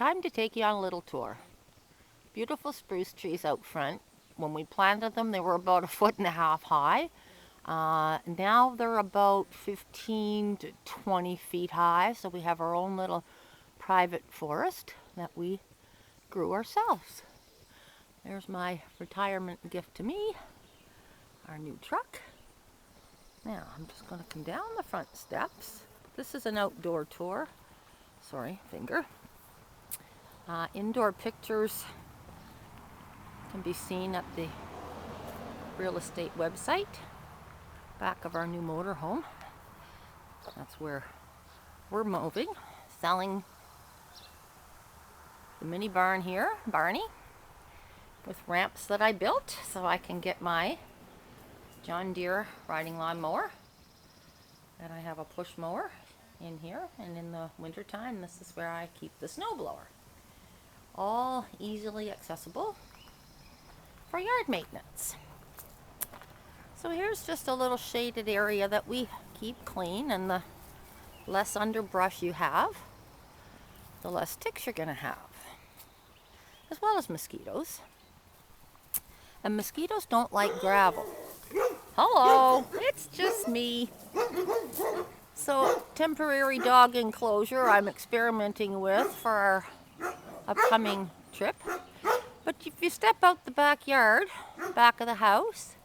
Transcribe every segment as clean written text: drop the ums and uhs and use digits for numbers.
time to take you on a little tour. Beautiful spruce trees out front. When we planted them, they were about 1.5 feet high. Now they're about 15 to 20 feet high, so we have our own little private forest that we grew ourselves. There's my retirement gift to me, our new truck. Now I'm just going to come down the front steps. This is an outdoor tour. Sorry, finger. Indoor pictures can be seen at the real estate website, back of our new motorhome. That's where we're moving, selling the mini barn here, Barney, with ramps that I built so I can get my John Deere riding lawn mower. And I have a push mower in here, and in the winter time this is where I keep the snow blower. All easily accessible for yard maintenance. So here's just a little shaded area that we keep clean, and the less underbrush you have, the less ticks you're going to have, as well as mosquitoes. And mosquitoes don't like gravel. Hello, it's just me. So temporary dog enclosure I'm experimenting with for our upcoming trip. But if you step out the backyard, back of the house,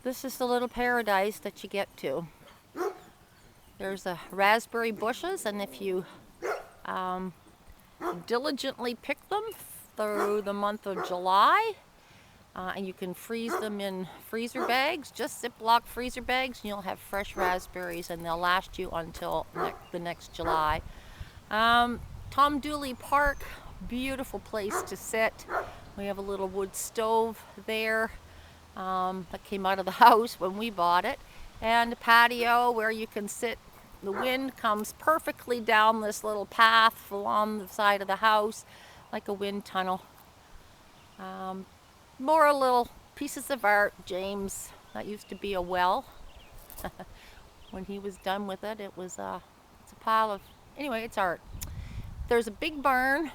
this is the little paradise that you get to. There's raspberry bushes, and if you diligently pick them through the month of July, and you can freeze them in freezer bags, just Ziploc freezer bags, and you'll have fresh raspberries, and they'll last you until the next July. Tom Dooley Park, beautiful place to sit. We have a little wood stove there that came out of the house when we bought it, and a patio where you can sit. The wind comes perfectly down this little path along the side of the house, like a wind tunnel. More little pieces of art. James, that used to be a well. When he was done with it, it's a pile of, anyway, it's art. There's a big barn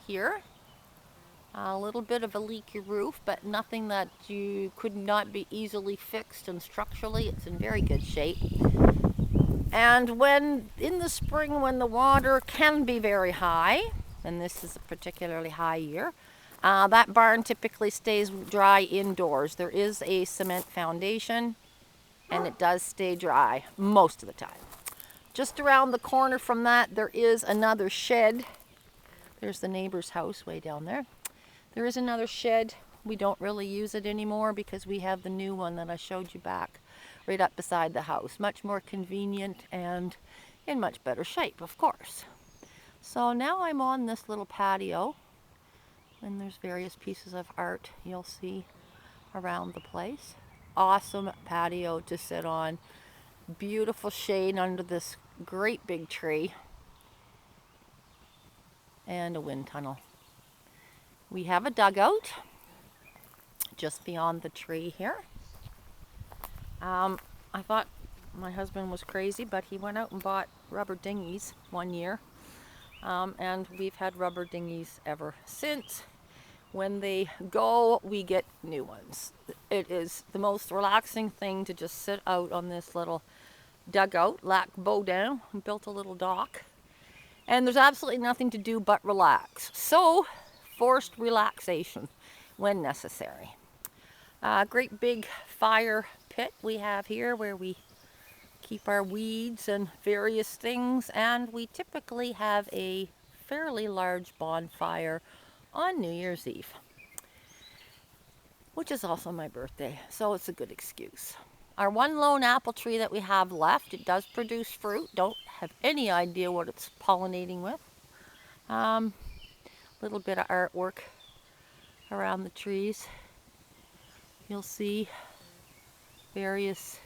here, a little bit of a leaky roof, but nothing that you could not be easily fixed, and structurally it's in very good shape. And when in the spring, when the water can be very high, and this is a particularly high year, that barn typically stays dry indoors. There is a cement foundation, and it does stay dry most of the time. Just around the corner from that, there is another shed. There's the neighbor's house way down there. There is another shed. We don't really use it anymore because we have the new one that I showed you back right up beside the house. Much more convenient and in much better shape, of course. So now I'm on this little patio, and there's various pieces of art you'll see around the place. Awesome patio to sit on. Beautiful shade under this great big tree, and a wind tunnel. We have a dugout just beyond the tree here. I thought my husband was crazy, but he went out and bought rubber dinghies one year, and we've had rubber dinghies ever since. When they go, we get new ones. It is the most relaxing thing to just sit out on this little dugout, Lac Baudin, built a little dock, and there's absolutely nothing to do but relax. So, forced relaxation when necessary. Great big fire pit we have here where we keep our weeds and various things, and we typically have a fairly large bonfire on New Year's Eve, which is also my birthday, so it's a good excuse. Our one lone apple tree that we have left, it does produce fruit. Don't have any idea what it's pollinating with. Little bit of artwork around the trees. You'll see various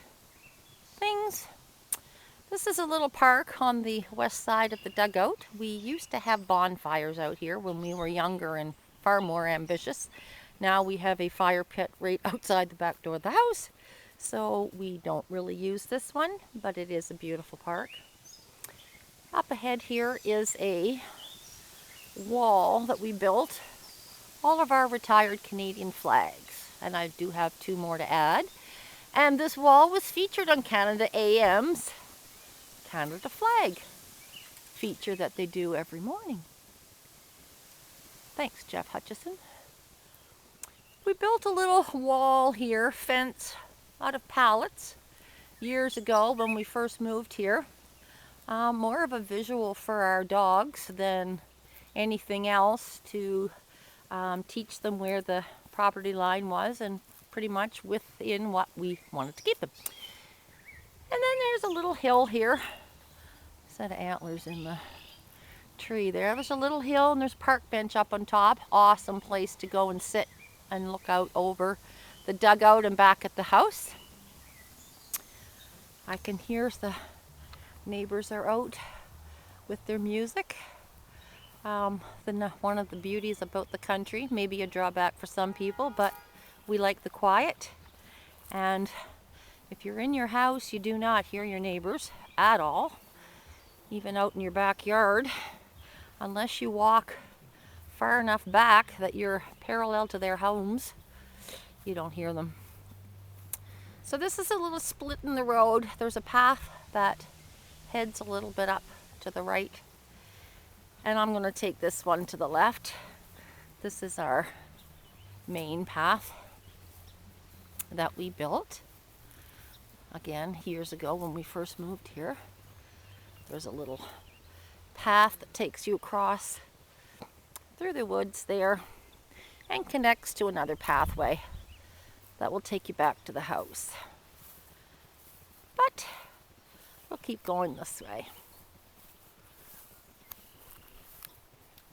things. This is a little park on the west side of the dugout. We used to have bonfires out here when we were younger and far more ambitious. Now we have a fire pit right outside the back door of the house, so we don't really use this one, but it is a beautiful park. Up ahead here is a wall that we built all of our retired Canadian flags. And I do have 2 more to add. And this wall was featured on Canada AM's Canada Flag feature that they do every morning. Thanks, Jeff Hutchison. We built a little wall here, fence, out of pallets years ago when we first moved here. More of a visual for our dogs than anything else to teach them where the property line was and pretty much within what we wanted to keep them. And then there's a little hill here. Set of antlers in the tree there. There's a little hill and there's a park bench up on top. Awesome place to go and sit and look out over the dugout and back at the house. I can hear the neighbors are out with their music. One of the beauties about the country, maybe a drawback for some people, but we like the quiet. And if you're in your house, you do not hear your neighbors at all, even out in your backyard, unless you walk far enough back that you're parallel to their homes. You don't hear them. So this is a little split in the road. There's a path that heads a little bit up to the right, and I'm going to take this one to the left. This is our main path that we built again years ago when we first moved here. There's a little path that takes you across through the woods there and connects to another pathway that will take you back to the house. But we'll keep going this way.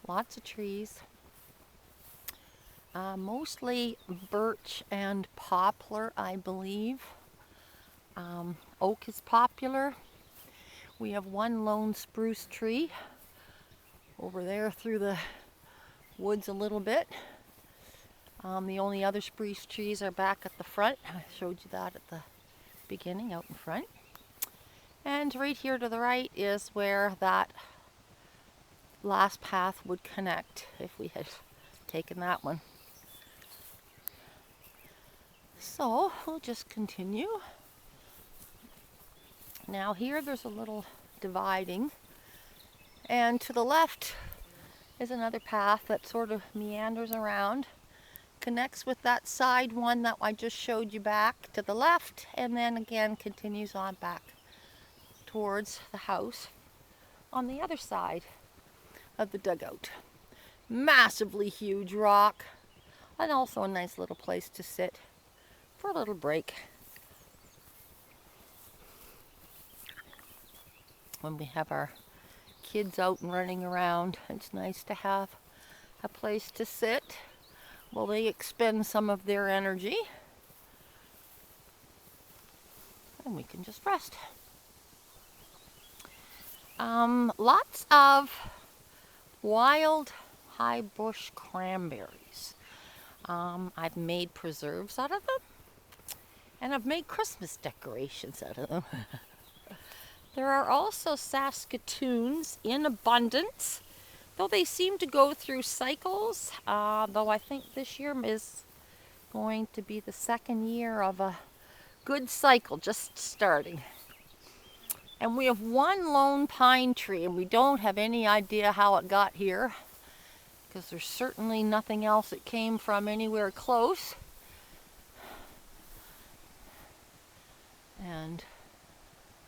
Lots of trees. Mostly birch and poplar, I believe. Oak is popular. We have one lone spruce tree over there through the woods a little bit. The only other spruce trees are back at the front. I showed you that at the beginning, out in front. And right here to the right is where that last path would connect if we had taken that one. So we'll just continue. Now here there's a little dividing, and to the left is another path that sort of meanders around, connects with that side one that I just showed you back to the left, and then again continues on back towards the house on the other side of the dugout. Massively huge rock, and also a nice little place to sit for a little break when we have our kids out and running around. It's nice to have a place to sit while they expend some of their energy, and we can just rest. Lots of wild high bush cranberries. I've made preserves out of them, and I've made Christmas decorations out of them. There are also Saskatoons in abundance, though they seem to go through cycles, though I think this year is going to be the second year of a good cycle just starting. And we have one lone pine tree, and we don't have any idea how it got here, because there's certainly nothing else it came from anywhere close. And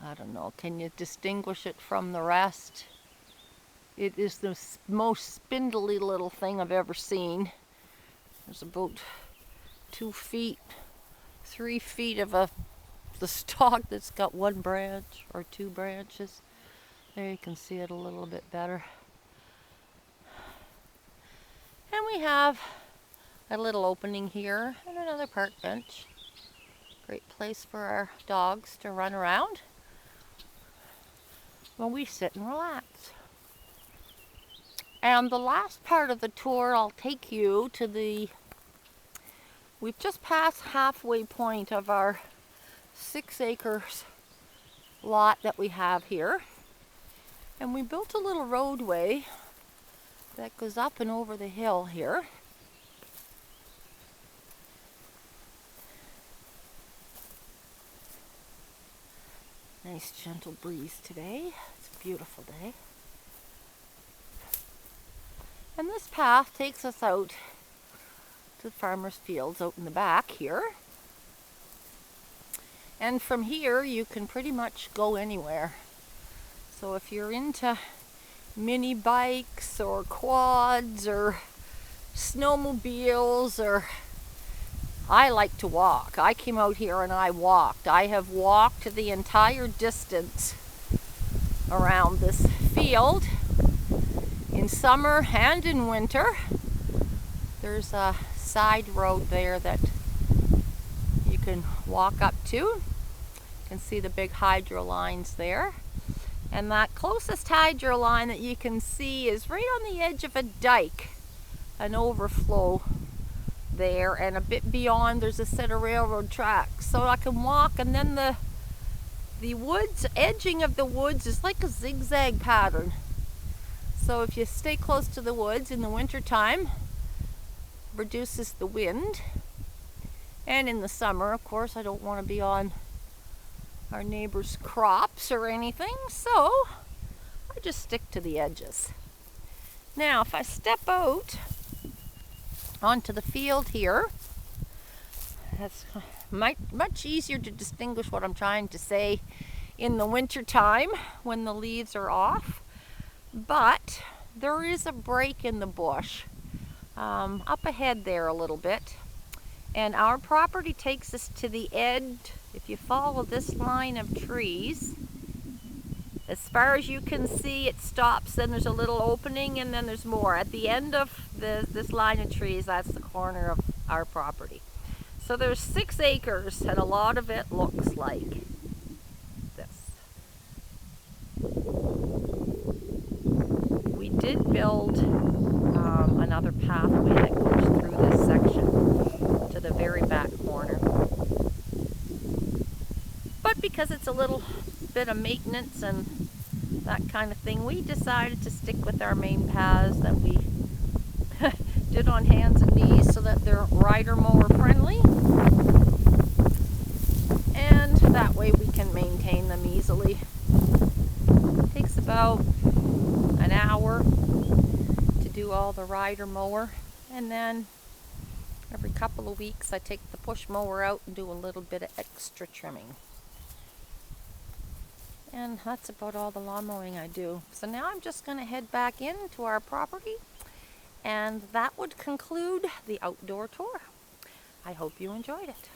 I don't know, can you distinguish it from the rest? It is the most spindly little thing I've ever seen. There's about 2 feet, 3 feet of the stalk that's got 1 branch or 2 branches. There you can see it a little bit better. And we have a little opening here and another park bench. Great place for our dogs to run around when we sit and relax. And the last part of the tour, I'll take you to we've just passed halfway point of our 6 acres lot that we have here. And we built a little roadway that goes up and over the hill here. Nice gentle breeze today. It's a beautiful day. And this path takes us out to the farmer's fields out in the back here. And from here you can pretty much go anywhere. So if you're into mini bikes or quads or snowmobiles, or I like to walk. I came out here and I walked. I have walked the entire distance around this field in summer and in winter. There's a side road there that you can walk up to. You can see the big hydro lines there. And that closest hydro line that you can see is right on the edge of a dike, an overflow there, and a bit beyond there's a set of railroad tracks. So I can walk, and then the woods, edging of the woods is like a zigzag pattern. So if you stay close to the woods in the winter time, reduces the wind. And in the summer, of course, I don't want to be on our neighbor's crops or anything, so I just stick to the edges. Now, if I step out onto the field here, that's much easier to distinguish what I'm trying to say in the winter time when the leaves are off. But there is a break in the bush up ahead there a little bit, and our property takes us to the edge. If you follow this line of trees, as far as you can see, it stops, then there's a little opening, and then there's more. At the end of this line of trees, that's the corner of our property. So there's 6 acres, and a lot of it looks like this. We did build another pathway that goes through this section to the very back corner. But because it's a little bit of maintenance and that kind of thing, we decided to stick with our main paths that we did on hands and knees so that they're rider mower friendly. And that way we can maintain them easily. It takes about an hour to do all the rider mower, and then every couple of weeks I take the push mower out and do a little bit of extra trimming. And that's about all the lawn mowing I do. So now I'm just going to head back into our property, and that would conclude the outdoor tour. I hope you enjoyed it.